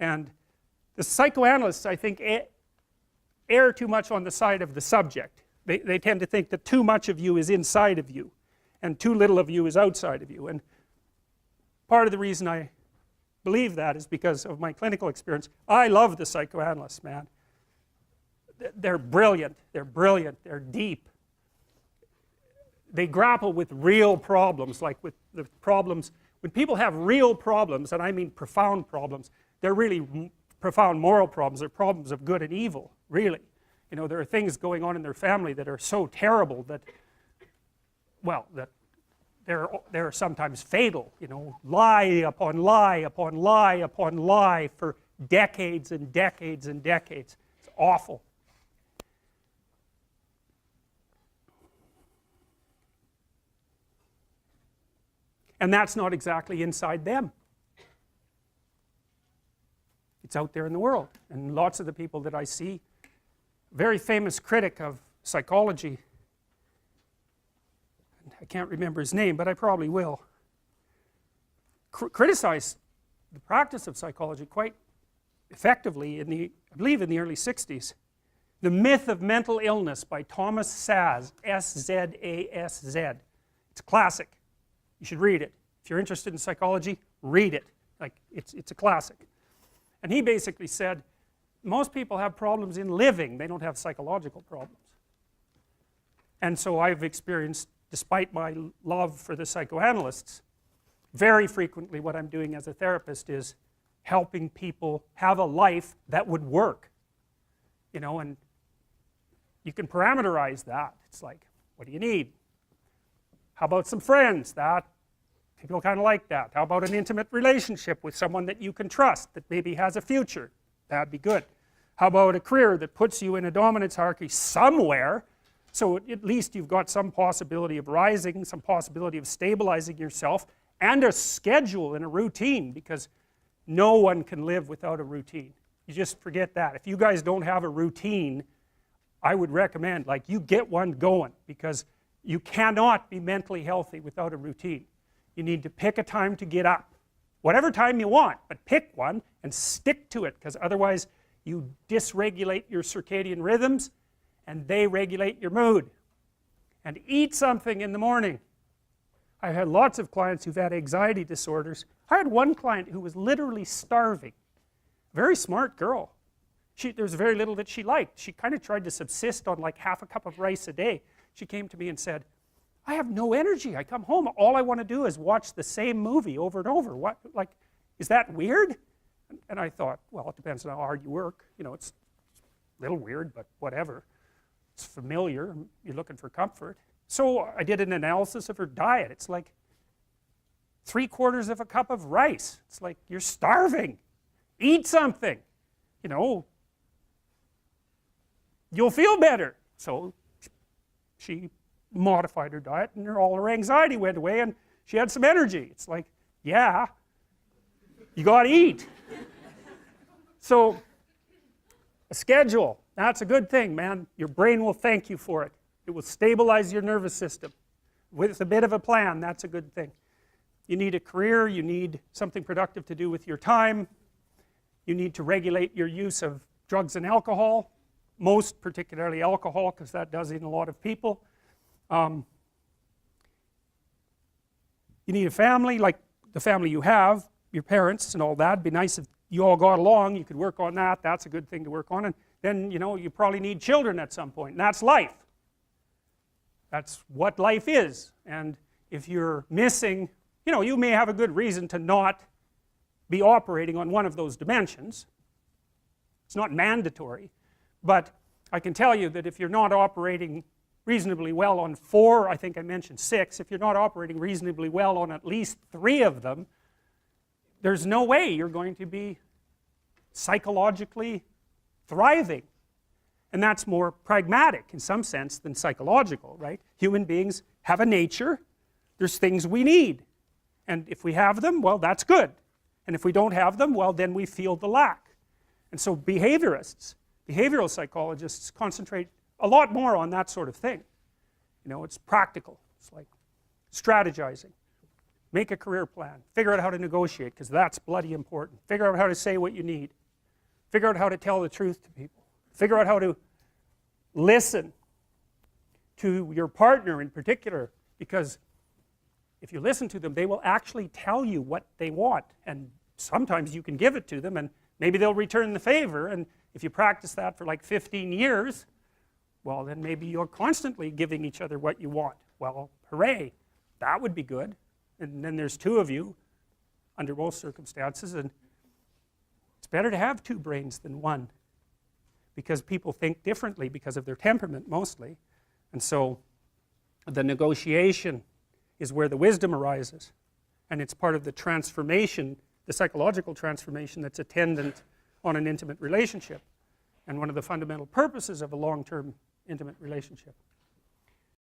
And the psychoanalysts, I think, err too much on the side of the subject. They tend to think that too much of you is inside of you and too little of you is outside of you. And part of the reason I believe that is because of my clinical experience. I love the psychoanalysts, man. They're brilliant, they're deep. They grapple with real problems, like with the problems, when people have real problems, and I mean profound problems, they're really profound moral problems. They're problems of good and evil, really. You know, there are things going on in their family that are so terrible that, well, that they're sometimes fatal, you know, lie upon lie upon lie upon lie for decades and decades and decades. It's awful. And that's not exactly inside them. It's out there in the world. And lots of the people that I see, very famous critic of psychology, I can't remember his name, but I probably will, criticized the practice of psychology quite effectively in the, I believe in the early 60s. The Myth of Mental Illness by Thomas Szasz, S-Z-A-S-Z. It's a classic. You should read it. If you're interested in psychology, read it. Like, it's a classic. And he basically said, most people have problems in living, they don't have psychological problems. And so I've experienced, despite my love for the psychoanalysts, very frequently what I'm doing as a therapist is helping people have a life that would work. You know, and you can parameterize that. It's like, what do you need? How about some friends? That people kind of like that. How about an intimate relationship with someone that you can trust, that maybe has a future? That'd be good. How about a career that puts you in a dominance hierarchy somewhere, so at least you've got some possibility of rising, some possibility of stabilizing yourself, and a schedule and a routine, because no one can live without a routine. You just forget that. If you guys don't have a routine, I would recommend, like, you get one going, because you cannot be mentally healthy without a routine. You need to pick a time to get up, whatever time you want, but pick one and stick to it, because otherwise you dysregulate your circadian rhythms and they regulate your mood. And eat something in the morning. I've had lots of clients who've had anxiety disorders. I had one client who was literally starving. Very smart girl. There was very little that she liked. She kind of tried to subsist on like half a cup of rice a day. She came to me and said, I have no energy. I come home, all I want to do is watch the same movie over and over. What, like, is that weird? And I thought, well, it depends on how hard you work. You know, it's a little weird, but whatever. It's familiar. You're looking for comfort. So I did an analysis of her diet. It's like 3/4 of a cup of rice. It's like, you're starving. Eat something. You know, you'll feel better. So she modified her diet, and all her anxiety went away, and she had some energy. It's like, yeah, you got to eat. So a schedule, that's a good thing, man. Your brain will thank you for it. It will stabilize your nervous system. With a bit of a plan, that's a good thing. You need a career, you need something productive to do with your time. You need to regulate your use of drugs and alcohol, most particularly alcohol, because that does in a lot of people. You need a family, like the family you have, your parents and all that. It'd be nice if you all got along, you could work on that. That's a good thing to work on. And then, you know, you probably need children at some point, and that's life. That's what life is. And if you're missing, you know, you may have a good reason to not be operating on one of those dimensions. It's not mandatory, but I can tell you that if you're not operating reasonably well on 4, I think I mentioned 6, if you're not operating reasonably well on at least 3 of them, there's no way you're going to be psychologically thriving. And that's more pragmatic in some sense than psychological, right? Human beings have a nature. There's things we need. And if we have them, well, that's good. And if we don't have them, well, then we feel the lack. And so behaviorists, behavioral psychologists concentrate a lot more on that sort of thing. You know, it's practical. It's like strategizing, Make a career plan. Figure out how to negotiate, because that's bloody important. Figure out how to say what you need. Figure out how to tell the truth to people. Figure out how to listen to your partner in particular, because if you listen to them, they will actually tell you what they want, and sometimes you can give it to them and maybe they'll return the favor, and if you practice that for like 15 years, well, then maybe you're constantly giving each other what you want. Well, hooray, that would be good. And then there's two of you under both circumstances, and it's better to have two brains than one, because people think differently because of their temperament mostly. And so the negotiation is where the wisdom arises, and it's part of the transformation, the psychological transformation that's attendant on an intimate relationship, and one of the fundamental purposes of a long-term intimate relationship.